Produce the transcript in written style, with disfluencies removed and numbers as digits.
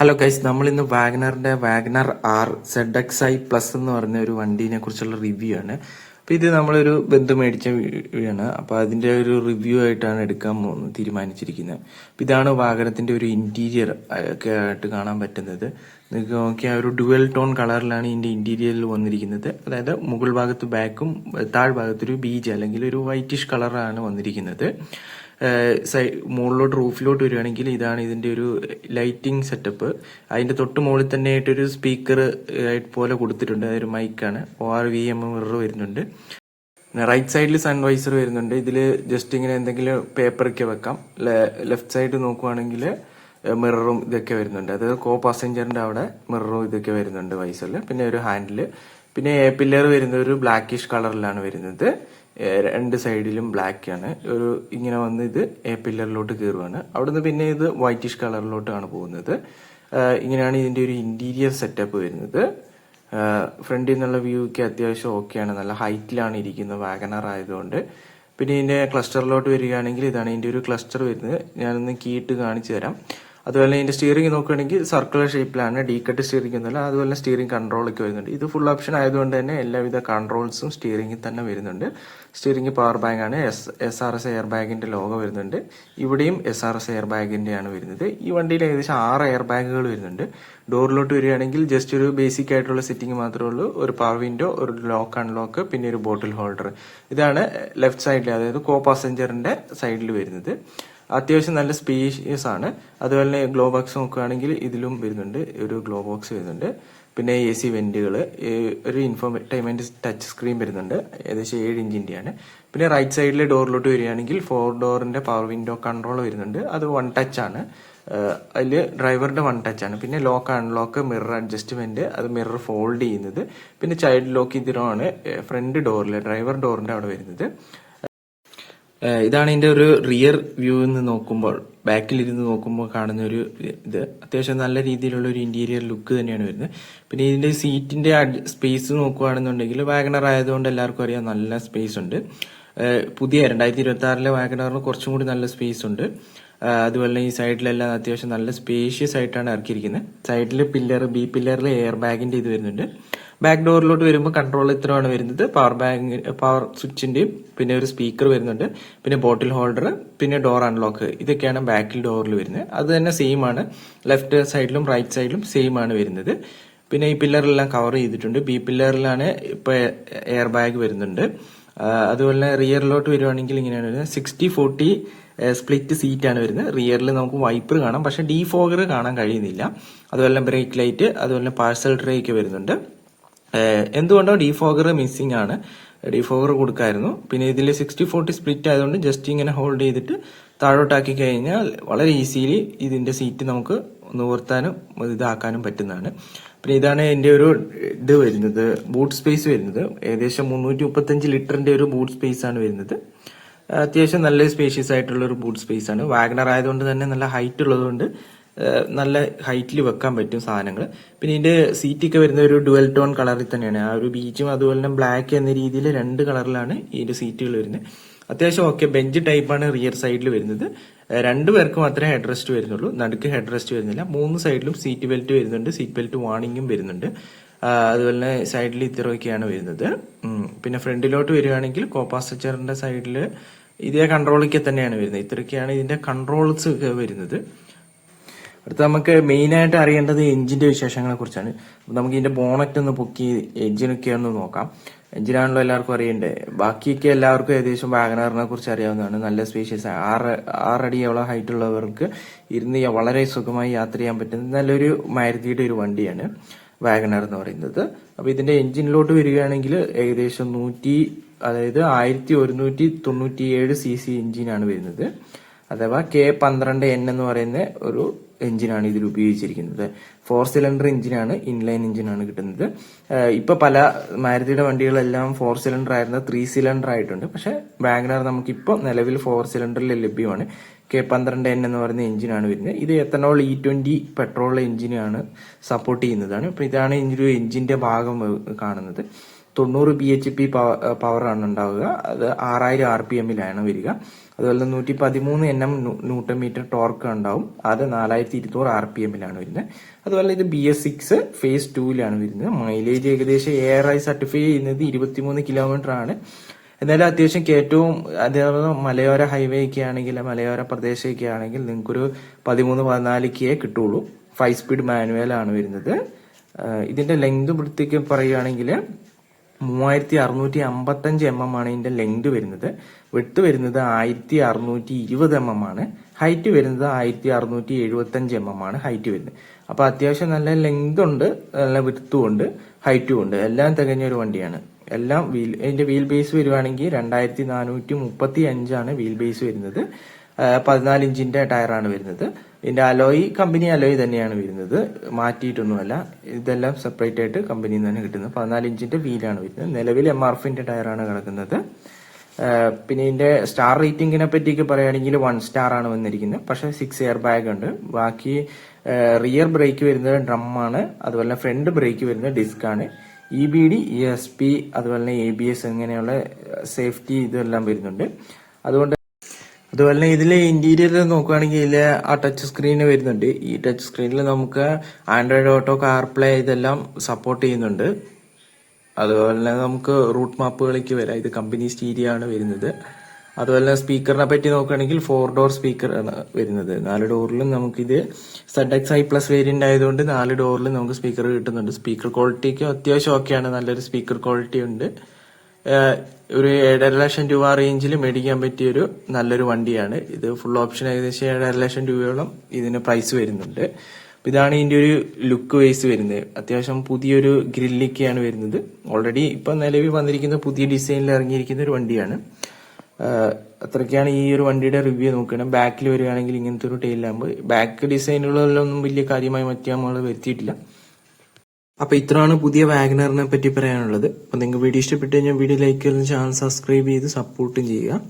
Hello guys, നമ്മളിന്ന് WagonR R ZXi plus എന്ന് പറഞ്ഞ ഒരു വണ്ടീനെ കുറിച്ചുള്ള റിവ്യൂ ആണ്. അപ്പോൾ ഇത് നമ്മളൊരു ബന്ധു മേടിച്ച ആണ്. അപ്പോൾ അതിന്റെ ഒരു റിവ്യൂ ആയിട്ടാണ് എടുക്കാൻ തീരുമാനിച്ചിരിക്കുന്നത്. അപ്പോൾ ഇതാണ് വാഹനത്തിന്റെ ഒരു ഇന്റീരിയർ ഒക്കെ ആയിട്ട് കാണാൻ പറ്റുന്നത്. നിങ്ങൾക്ക് നോക്കിയാൽ ഒരു ഡുവൽ ടോൺ കളറിലാണ് ഇതിന്റെ ഇന്റീരിയറിൽ വന്നിരിക്കുന്നത്. അതായത് മുകൾ ഭാഗത്ത് ബാക്കും താഴ്ഭാഗത്ത് ഒരു ബീജ് അല്ലെങ്കിൽ ഒരു വൈറ്റിഷ് കളറാണ് വന്നിരിക്കുന്നത്. മുകളിലോട്ട് റൂഫിലോട്ട് വരികയാണെങ്കിൽ ഇതാണ് ഇതിന്റെ ഒരു ലൈറ്റിംഗ് സെറ്റപ്പ്. അതിന്റെ തൊട്ട് മുകളിൽ തന്നെ ആയിട്ടൊരു സ്പീക്കർ പോലെ കൊടുത്തിട്ടുണ്ട്. അതൊരു മൈക്കാണ്. ORVM മിറർ വരുന്നുണ്ട്. റൈറ്റ് സൈഡിൽ സൺവൈസർ വരുന്നുണ്ട്. ഇതിൽ ജസ്റ്റ് ഇങ്ങനെ എന്തെങ്കിലും പേപ്പറൊക്കെ വെക്കാം. ലെഫ്റ്റ് സൈഡ് നോക്കുവാണെങ്കിൽ മിററും ഇതൊക്കെ വരുന്നുണ്ട്. അതായത് കോ പാസഞ്ചറിന്റെ അവിടെ മിററും ഇതൊക്കെ വരുന്നുണ്ട് വൈസറിൽ. പിന്നെ ഒരു ഹാൻഡിൽ, പിന്നെ പില്ലർ വരുന്നത് ഒരു ബ്ലാക്കിഷ് കളറിലാണ് വരുന്നത്. രണ്ട് സൈഡിലും ബ്ലാക്ക് ആണ്. ഒരു ഇങ്ങനെ വന്ന് ഇത് പില്ലറിലോട്ട് കയറുവാണ്. അവിടുന്ന് പിന്നെ ഇത് വൈറ്റിഷ് കളറിലോട്ടാണ് പോകുന്നത്. ഇങ്ങനെയാണ് ഇതിന്റെ ഒരു ഇന്റീരിയർ സെറ്റപ്പ് വരുന്നത്. ഫ്രണ്ടിൽ നിന്നുള്ള വ്യൂ ഒക്കെ അത്യാവശ്യം ഓക്കെയാണ്. നല്ല ഹൈറ്റിലാണ് ഇരിക്കുന്നത് വാഗനർ ആയതുകൊണ്ട്. പിന്നെ ഇതിന്റെ ക്ലസ്റ്ററിലോട്ട് വരികയാണെങ്കിൽ ഇതാണ് ഇതിന്റെ ഒരു ക്ലസ്റ്റർ വരുന്നത്. ഞാനൊന്ന് കീട്ട് കാണിച്ചു തരാം. അതുപോലെ ഇതിന്റെ സ്റ്റിയറിംഗ് നോക്കുകയാണെങ്കിൽ സർക്കുലർ ഷേപ്പിലാണ്. ഡി കട്ട് സ്റ്റിയറിംഗ് ഒന്നുമല്ല. അതുപോലെ സ്റ്റിയറിംഗ് കൺട്രോളൊക്കെ വരുന്നുണ്ട്. ഇത് ഫുൾ ഓപ്ഷൻ ആയതുകൊണ്ട് തന്നെ എല്ലാവിധ കൺട്രോൾസും സ്റ്റിയറിംഗിൽ തന്നെ വരുന്നുണ്ട്. സ്റ്റിയറിംഗ് പവർ ബാങ്ക് ആണ്. SRS എയർ ബാഗിന്റെ ലോഗോ വരുന്നുണ്ട്. ഇവിടെയും SRS എയർ ബാഗിന്റെ ആണ് വരുന്നത്. ഈ വണ്ടിയിൽ ഏകദേശം 6 എയർ ബാഗുകൾ വരുന്നുണ്ട്. ഡോറിലോട്ട് വരികയാണെങ്കിൽ ജസ്റ്റ് ഒരു ബേസിക് ആയിട്ടുള്ള സെറ്റിംഗ് മാത്രമേ ഉള്ളൂ. ഒരു പവർ വിൻഡോ, ഒരു ലോക്ക് അൺലോക്ക്, പിന്നെ ഒരു ബോട്ടിൽ ഹോൾഡർ. ഇതാണ് ലെഫ്റ്റ് സൈഡിൽ, അതായത് കോ പാസഞ്ചറിന്റെ സൈഡിൽ വരുന്നത്. അത്യാവശ്യം നല്ല സ്പേഷ്യസ് ആണ്. അതുപോലെ തന്നെ ഗ്ലോ ബോക്സ് നോക്കുകയാണെങ്കിൽ ഇതിലും വരുന്നുണ്ട്. ഒരു ഗ്ലോ ബോക്സ് വരുന്നുണ്ട്. പിന്നെ AC വെന്റുകൾ, ഒരു ഇൻഫോർടൈൻമെന്റ് ടച്ച് സ്ക്രീൻ വരുന്നുണ്ട്. ഏകദേശം 7 ഇഞ്ചിന്റെയാണ്. പിന്നെ റൈറ്റ് സൈഡിലെ ഡോറിലോട്ട് വരികയാണെങ്കിൽ 4 ഡോറിന്റെ പവർ വിൻഡോ കൺട്രോൾ വരുന്നുണ്ട്. അത് 1 ടച്ച് ആണ്. അതിൽ ഡ്രൈവറുടെ 1 ടച്ച് ആണ്. പിന്നെ ലോക്ക് അൺലോക്ക്, മിറർ അഡ്ജസ്റ്റ്മെന്റ്, അത് മിറർ ഫോൾഡ് ചെയ്യുന്നത്. പിന്നെ ചൈൽഡ് ലോക്ക് ഇതിനാണ് ഫ്രണ്ട് ഡോറിൽ, ഡ്രൈവർ ഡോറിന്റെ അവിടെ വരുന്നത്. ഇതാണ് ഇതിന്റെ ഒരു റിയർ വ്യൂ എന്ന് നോക്കുമ്പോൾ, ബാക്കിലിരുന്ന് നോക്കുമ്പോൾ കാണുന്ന ഒരു ഇത്. അത്യാവശ്യം നല്ല രീതിയിലുള്ള ഒരു ഇന്റീരിയർ ലുക്ക് തന്നെയാണ് വരുന്നത്. പിന്നെ ഇതിന്റെ സീറ്റിന്റെ സ്പേസ് നോക്കുകയാണെന്നുണ്ടെങ്കിൽ വാഗനർ ആയതുകൊണ്ട് എല്ലാവർക്കും അറിയാം നല്ല സ്പേസ് ഉണ്ട്. പുതിയ 2026 വാഗനറിന് കുറച്ചും കൂടി നല്ല സ്പേസ് ഉണ്ട്. അതുപോലെ ഈ സൈഡിലെല്ലാം അത്യാവശ്യം നല്ല സ്പേഷ്യസ് ആയിട്ടാണ് ഇറക്കിയിരിക്കുന്നത്. സൈഡിൽ ബി പില്ലറിൽ എയർ ബാഗിന്റെ ഇത് വരുന്നുണ്ട്. ബാക്ക് ഡോറിലോട്ട് വരുമ്പോൾ കൺട്രോൾ ഇത്രയാണ് വരുന്നത്. പവർ സ്വിച്ചിന്റെയും പിന്നെ ഒരു സ്പീക്കർ വരുന്നുണ്ട്. പിന്നെ ബോട്ടിൽ ഹോൾഡർ, പിന്നെ ഡോർ അൺലോക്ക്, ഇതൊക്കെയാണ് ബാക്കിൽ ഡോറിൽ വരുന്നത്. അത് തന്നെ സെയിം ആണ്. ലെഫ്റ്റ് സൈഡിലും റൈറ്റ് സൈഡിലും സെയിം ആണ് വരുന്നത്. പിന്നെ ഈ പില്ലറെല്ലാം കവർ ചെയ്തിട്ടുണ്ട്. ബി പില്ലറിലാണ് ഇപ്പൊ എയർ ബാഗ് വരുന്നുണ്ട്. അതുപോലെ റിയറിലോട്ട് വരുവാണെങ്കിൽ ഇങ്ങനെയാണ് വരുന്നത്. 60-40 സ്പ്ലിറ്റ് സീറ്റ് ആണ് വരുന്നത്. റിയറിൽ നമുക്ക് വൈപ്പർ കാണാം, പക്ഷെ ഡീഫോഗർ കാണാൻ കഴിയുന്നില്ല. അതുപോലെ ബ്രേക്ക് ലൈറ്റ്, അതുപോലെ പാഴ്സൽ ട്രേ ഒക്കെ വരുന്നുണ്ട്. എന്തുകൊണ്ടോ ഡീഫോഗർ മിസ്സിംഗ് ആണ്. ഡീഫോഗർ കൊടുക്കായിരുന്നു. പിന്നെ ഇതിൽ 60-40 സ്പ്ലിറ്റ് ആയതുകൊണ്ട് ജസ്റ്റ് ഇങ്ങനെ ഹോൾഡ് ചെയ്തിട്ട് താഴോട്ടാക്കി കഴിഞ്ഞാൽ വളരെ ഈസിലി ഇതിന്റെ സീറ്റ് നമുക്ക് നിവർത്താനും ഇതാക്കാനും പറ്റുന്നതാണ്. പിന്നെ ഇതാണ് എന്റെ ഒരു ഇത് വരുന്നത്, ബൂട്ട് സ്പേസ് വരുന്നത്. ഏകദേശം 335 ലിറ്ററിന്റെ ഒരു ബൂട്ട് സ്പേസ് ആണ് വരുന്നത്. അത്യാവശ്യം നല്ല സ്പേഷ്യസ് ആയിട്ടുള്ള ഒരു ബൂട്ട് സ്പേസ് ആണ്. വാഗനർ ആയതുകൊണ്ട് തന്നെ നല്ല ഹൈറ്റ് ഉള്ളതുകൊണ്ട് നല്ല ഹൈറ്റിൽ വെക്കാൻ പറ്റും സാധനങ്ങൾ. പിന്നെ ഇതിന്റെ സീറ്റൊക്കെ വരുന്ന ഒരു ഡുവൽ ടോൺ കളറിൽ തന്നെയാണ്. ആ ഒരു ബീച്ചും അതുപോലെ തന്നെ ബ്ലാക്ക് എന്ന രീതിയിൽ 2 കളറിലാണ് ഇതിന്റെ സീറ്റുകൾ വരുന്നത്. അത്യാവശ്യം ഓക്കെ. ബെഞ്ച് ടൈപ്പാണ് റിയർ സൈഡിൽ വരുന്നത്. 2 പേർക്ക് മാത്രമേ ഹെഡ് റെസ്റ്റ് വരുന്നുള്ളൂ. നടുക്ക് ഹെഡ് റെസ്റ്റ് വരുന്നില്ല. 3 സൈഡിലും സീറ്റ് ബെൽറ്റ് വരുന്നുണ്ട്. സീറ്റ് ബെൽറ്റ് വാർണിംഗും വരുന്നുണ്ട്. അതുപോലെ തന്നെ സൈഡിൽ ഇത്രയൊക്കെയാണ് വരുന്നത്. പിന്നെ ഫ്രണ്ടിലോട്ട് വരികയാണെങ്കിൽ കോ പാസഞ്ചറിന്റെ സൈഡിൽ ഇതേ കൺട്രോളൊക്കെ തന്നെയാണ് വരുന്നത്. ഇത്രയൊക്കെയാണ് ഇതിന്റെ കൺട്രോൾസ് വരുന്നത്. അടുത്ത നമുക്ക് മെയിൻ ആയിട്ട് അറിയേണ്ടത് എഞ്ചിന്റെ വിശേഷങ്ങളെ കുറിച്ചാണ്. നമുക്ക് ഇതിന്റെ ബോണറ്റ് ഒന്ന് പൊക്കി എഞ്ചിനൊക്കെ ഒന്ന് നോക്കാം. എഞ്ചിനാണല്ലോ എല്ലാവർക്കും അറിയണ്ടേ. ബാക്കിയൊക്കെ എല്ലാവർക്കും ഏകദേശം വാഗനറിനെ കുറിച്ച് അറിയാവുന്നതാണ്. നല്ല സ്പേഷ്യസ്, 6 അടിയോളം ഹൈറ്റ് ഉള്ളവർക്ക് ഇരുന്ന് വളരെ സുഖമായി യാത്ര ചെയ്യാൻ പറ്റുന്ന നല്ലൊരു മാരുതിയുടെ ഒരു വണ്ടിയാണ് വാഗനർ എന്ന് പറയുന്നത്. അപ്പൊ ഇതിന്റെ എഞ്ചിനിലോട്ട് വരികയാണെങ്കിൽ ഏകദേശം 1197 cc എഞ്ചിനാണ് വരുന്നത്. അഥവാ K12N എന്ന് പറയുന്ന ഒരു എഞ്ചിനാണ് ഇതിൽ ഉപയോഗിച്ചിരിക്കുന്നത്. 4 സിലിണ്ടർ എഞ്ചിനാണ്, ഇൻലൈൻ എഞ്ചിനാണ് കിട്ടുന്നത്. ഇപ്പൊ പല മാരുതിയുടെ വണ്ടികളെല്ലാം 4 സിലിണ്ടർ ആയിരുന്നത് 3 സിലിണ്ടർ ആയിട്ടുണ്ട്. പക്ഷെ വാഗനർ നമുക്കിപ്പോ നിലവിൽ 4 സിലിണ്ടറിൽ ലഭ്യമാണ്. K12N എന്ന് പറയുന്ന എഞ്ചിനാണ് വരുന്നത്. ഇത് എത്തനോൾ E20 പെട്രോൾ എഞ്ചിനാണ് സപ്പോർട്ട് ചെയ്യുന്നതാണ്. അപ്പൊ ഇതാണ് ഇതിന്റെ എഞ്ചിന്റെ ഭാഗം കാണുന്നത്. 90 bhp പവറാണ് ഉണ്ടാവുക. അത് 6000 RPM-ലാണ് വരിക. അതുപോലെ 113 Nm ന്യൂട്ടൺ മീറ്റർ ടോർക്ക് ഉണ്ടാവും. അത് 4200 RPM-ലാണ് വരുന്നത്. അതുപോലെ ഇത് BS6 phase 2-ലാണ് വരുന്നത്. മൈലേജ് ഏകദേശം ARI സർട്ടിഫൈ ചെയ്യുന്നത് 23 കിലോമീറ്റർ ആണ്. എന്നാലും അത്യാവശ്യം ഏറ്റവും അതേപോലെ മലയോര ഹൈവേ ഒക്കെ ആണെങ്കിൽ, മലയോര പ്രദേശമൊക്കെ ആണെങ്കിൽ നിങ്ങൾക്കൊരു 13-14 കിട്ടുള്ളൂ. 5 സ്പീഡ് മാനുവൽ ആണ് വരുന്നത്. ഇതിന്റെ ലെങ്ത് വൃത്തിക്ക് പറയുകയാണെങ്കിൽ 3655 mm ആണ് ഇതിന്റെ ലെങ്ത് വരുന്നത്. വിഡ്ത്ത് വരുന്നത് 1620 mm ആണ്. ഹൈറ്റ് വരുന്നത് 1675 mm ആണ് ഹൈറ്റ് വരുന്നത്. അപ്പൊ അത്യാവശ്യം നല്ല ലെങ്ത് ഉണ്ട്, നല്ല വിഡ്ത്തും ഉണ്ട്, ഹൈറ്റും ഉണ്ട്. എല്ലാം തികഞ്ഞ ഒരു വണ്ടിയാണ്. എല്ലാം ഇതിന്റെ വീൽ ബേസ് വരുവാണെങ്കിൽ 2435 ആണ് വീൽ ബേസ് വരുന്നത്. 14 ഇഞ്ചിന്റെ ടയറാണ് വരുന്നത്. ഇതിന്റെ അലോയ് കമ്പനി അലോയ് തന്നെയാണ് വരുന്നത്, മാറ്റിയിട്ടൊന്നുമല്ല. ഇതെല്ലാം സെപ്പറേറ്റ് ആയിട്ട് കമ്പനിയിൽ നിന്ന് തന്നെ കിട്ടുന്നത്. 14 ഇഞ്ചിന്റെ വീലാണ് വരുന്നത്. നിലവിൽ MRFന്റെ ടയറാണ് കിടക്കുന്നത്. പിന്നെ ഇതിന്റെ സ്റ്റാർ റേറ്റിംഗിനെ പറ്റിയൊക്കെ പറയുകയാണെങ്കിൽ 1 സ്റ്റാർ ആണ് വന്നിരിക്കുന്നത്. പക്ഷെ 6 എയർ ബാഗ് ഉണ്ട്. ബാക്കി റിയർ ബ്രേക്ക് വരുന്നത് ഡ്രം ആണ്. അതുപോലെ ഫ്രണ്ട് ബ്രേക്ക് വരുന്നത് ഡിസ്ക് ആണ്. EBD, ESP, അതുപോലെ തന്നെ ABS ഇങ്ങനെയുള്ള സേഫ്റ്റി ഇതെല്ലാം വരുന്നുണ്ട്. അതുപോലെ തന്നെ ഇതിലെ ഇന്റീരിയർ നോക്കുകയാണെങ്കിൽ ഇതിലെ ആ ടച്ച് സ്ക്രീൻ വരുന്നുണ്ട്. ഈ ടച്ച് സ്ക്രീനിൽ നമുക്ക് ആൻഡ്രോയിഡ് ഓട്ടോ, കാർപ്ലേ ഇതെല്ലാം സപ്പോർട്ട് ചെയ്യുന്നുണ്ട്. അതുപോലെ തന്നെ നമുക്ക് റൂട്ട് മാപ്പുകളിലേക്ക് വരാം. ഇത് കമ്പനി സ്റ്റീരിയോ ആണ് വരുന്നത്. അതുപോലെ തന്നെ സ്പീക്കറിനെ പറ്റി നോക്കുകയാണെങ്കിൽ 4 ഡോർ സ്പീക്കർ ആണ് വരുന്നത്. 4 ഡോറിലും നമുക്കിത് ZXi+ വേരിയന്റ് ആയതുകൊണ്ട് 4 ഡോറിലും നമുക്ക് സ്പീക്കർ കിട്ടുന്നുണ്ട്. സ്പീക്കർ ക്വാളിറ്റിക്ക് അത്യാവശ്യം ഓക്കെയാണ്, നല്ലൊരു സ്പീക്കർ ക്വാളിറ്റി ഉണ്ട്. ഒരു 7.5 ലക്ഷം രൂപ റേഞ്ചിൽ മേടിക്കാൻ പറ്റിയൊരു നല്ലൊരു വണ്ടിയാണ് ഇത്. ഫുൾ ഓപ്ഷൻ ഏകദേശം 7.5 ലക്ഷം രൂപയോളം ഇതിന് പ്രൈസ് വരുന്നുണ്ട്. ഇതാണ് ഇതിന്റെ ഒരു ലുക്ക് വൈസ് വരുന്നത്. അത്യാവശ്യം പുതിയൊരു ഗ്രില്ലൊക്കെയാണ് വരുന്നത്. ഓൾറെഡി ഇപ്പൊ നിലവിൽ വന്നിരിക്കുന്ന പുതിയ ഡിസൈനിൽ ഇറങ്ങിയിരിക്കുന്ന ഒരു വണ്ടിയാണ്. അത്രയ്ക്കാണ് ഈ ഒരു വണ്ടിയുടെ റിവ്യൂ നോക്കണം. ബാക്കിൽ വരികയാണെങ്കിൽ ഇങ്ങനത്തെ ഒരു ടെയിൽ ലാമ്പ്. ബാക്ക് ഡിസൈനുകളിലൊന്നും വലിയ കാര്യമായി മാറ്റങ്ങൾ വരുത്തിയിട്ടില്ല. അപ്പൊ ഇത്രയാണ് പുതിയ വാഗനറിനെ പറ്റി പറയാനുള്ളത്. അപ്പൊ നിങ്ങൾക്ക് വീഡിയോ ഇഷ്ടപ്പെട്ടു കഴിഞ്ഞാൽ വീഡിയോ ലൈക്ക് ചെയ്ത് ചാനൽ സബ്സ്ക്രൈബ് ചെയ്ത് സപ്പോർട്ടും ചെയ്യുക.